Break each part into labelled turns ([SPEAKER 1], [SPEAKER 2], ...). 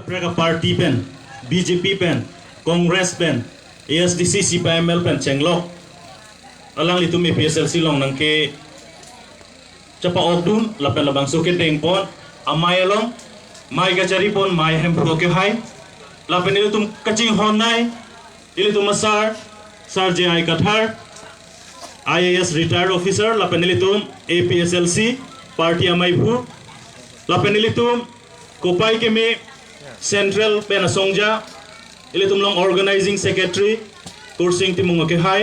[SPEAKER 1] Mereka parti pen, BJP pen, Kongres pen, ASDC CPML pen cenglok. Alang litum PSLC long nang ke capa okdun lapen labang suket deng pon amai long mai gacari pon mai hem ke hai lapen litum kacing honai litum masar sarje ai kathar IAS retired officer lapen litum APSLC parti amai bhu lapen litum kopai keme central pen songja litum long organizing secretary kursing timung ke hai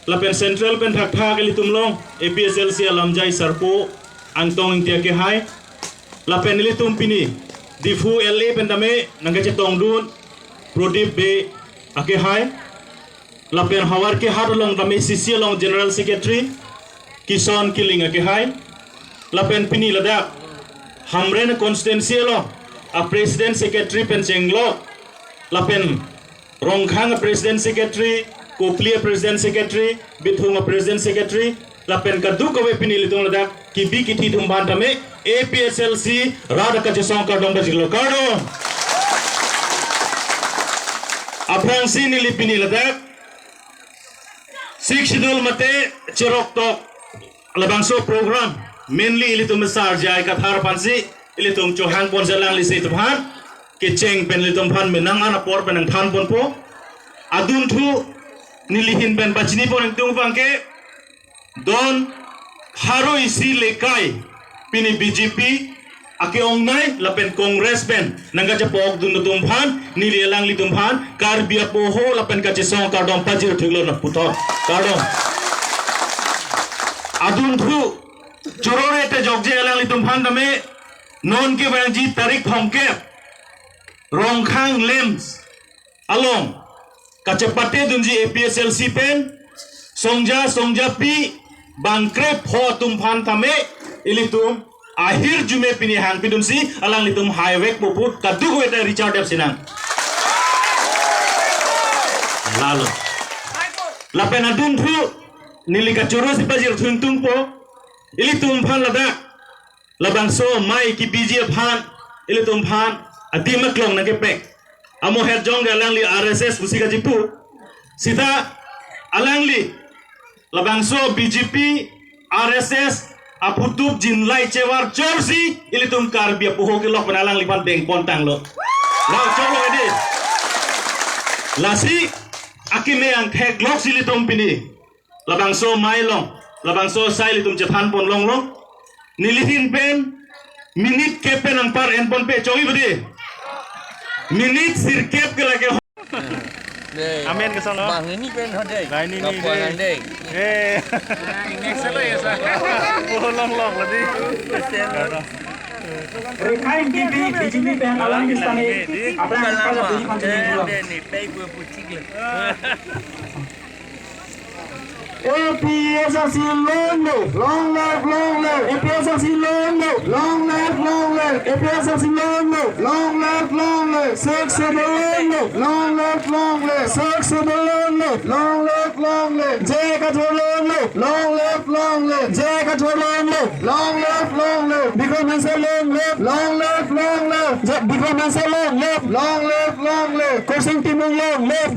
[SPEAKER 1] lapen central pen thak thak litum long APSLC alamjai sarpo angtong intia ke hai lapen litum pini difu LA pen dame nangache tongdun prodip be ake hai lapen hawar ke har long dame CC long general secretary kison killing ake hai lapen pini lada hamren constituency lo a president secretary pen chenglo lapen rongkhang president secretary Koplia President Secretary, Bithunga President Secretary, lapen kadu kowe pinili tung ladak kibi kiti tumban tame APSLC rada kache songkar dong bajilo kado. Aprang sini li pinili ladak sikshidul mate cerok tok labangso program mainly ili tum besar jai kathar pansi ili tum chohang pon jalang li sei tumhan keceng pen li tum phan menang ana por penang than pon po adun thu nilihin pen bachini pon tung bangke don haro isi lekai pini BJP ake ongnai lapen Kongres pen nangga japok dun tumphan nili elang li tumphan kar bia poho lapen kache song kardom pajir thiglo na puto kardom adun thu chorore te jogje elang li tumphan dame non ke bangji tarik thongke rongkhang lems along kacepate dunji APSLC pen songja pi bangkre pho tumphan tame ilitum akhir jume pini hang pidunsi alang litum highway puput kaduk weta Richard F sinang lalu lapen adun thu nilika choro si pajir thuntung po ilitum phan lada labang so mai ki BJ phan ilitum phan adimak long na ke pek amo her jong alang li RSS musika jipu sita alang li labangso BJP RSS aputup jinlai cewar chorsi ilitum karbia puho ke lok penalang lipan deng pontang lo la cholo edi lasi akime ang thek lok silitum pini labangso mailong labangso sai litum cethan pon long long nilihin pen minit kepen ang par en pon pe chongi bedi minit sirkep ke lagi amin ke sana bang ini pen hodai nah ini deh next lo ya sa long lagi Rekai TV BJP pen alang istane apa yang kita beri kontribusi ni pay gue pucik le APSLC long live APSLC long live APSLC long live successful long live successful long live jai kathol long live jai kathol long live because answer long live because answer long live coursing team long live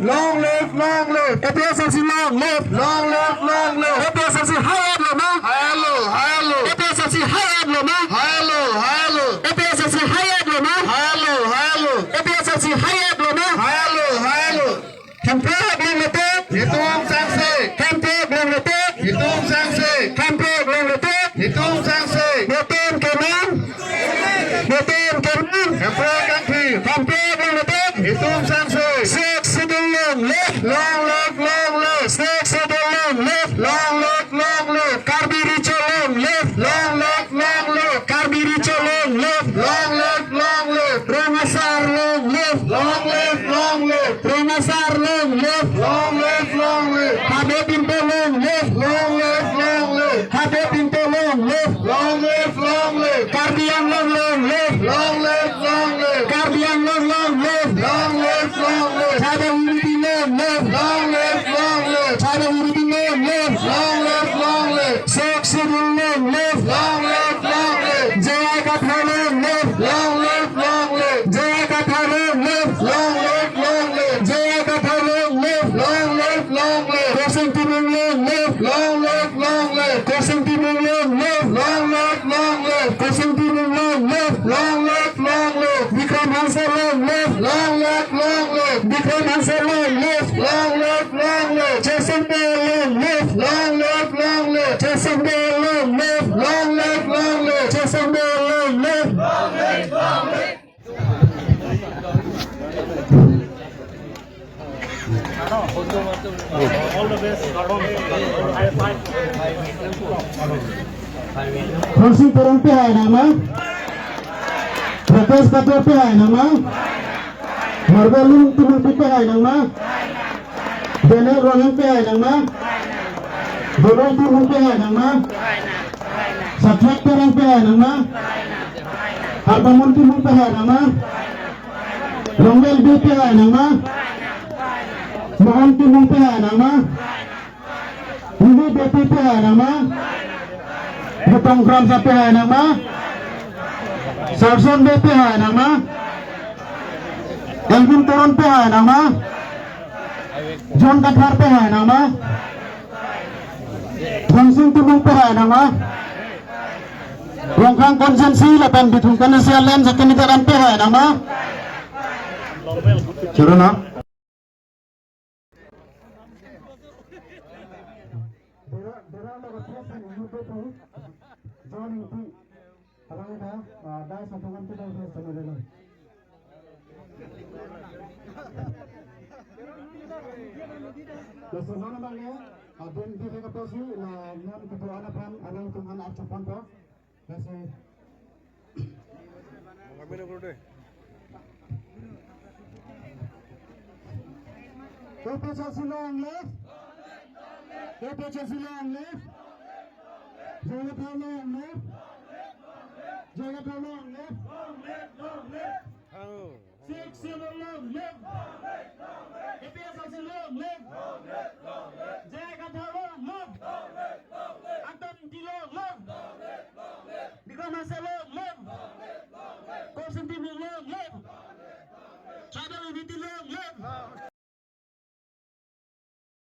[SPEAKER 1] APSLC long live APSLC hayat lama hello APSLC hayat lama hello APSLC hayat lama hello APSLC hayat lama hello campaign belum letak hitung sanksi campaign belum letak hitung sanksi campaign belum letak hitung sanksi betul keman campaign belum letak hitung sanksi successful long live successful long live karbiri cholong long live karbiri cholong long live Promasar long live Promasar long live Habe Pinto long live Habe Pinto long live Karbiang long live Karbiang long live
[SPEAKER 2] Hansel, long live, long live, long live. Declan Hansel, long live, long live, long live. Jason Bell, long live, long live, long live. Jason Bell, long live, long live, long live. Jason Bell, long live. Kursi turun पे है ना मां प्रकाश कपूर पे है ना मां मार्बलुंग तुम पे है ना मां डेनियल रोलन पे है ना मां डोनाल्ड तुम पे है ना मां सत्याक तुम पे है ना मां हार्बमन तुम पे है ना मां लॉन्गवेल भी पे है ना मां मोहन तुम पे है ना मां विवी बेटी पे है ना मां Butong Kram sa pihay nama Sarson Bay pihay nama Elvin Turon pihay nama John Kathar pihay nama Hangsing Tumong pihay nama Rongkang Konsensi Lapan Bitungkan Nasialan sa Kanitaran pihay nama Sure na Laksana namanya, dan di kapasi na non ketua anak arang Tuhan Arcapan ko. Kasi kami na bro. Ketua Silong left. Ketua Silong left. Jaga Tolong left. Jaga Tolong left. Halo. 6 long left. Ketua Silong left. Jaga Tolong left. Anton Tilong left. Dika Maselong left. Konstantin Long left. Chadal Vitilong left.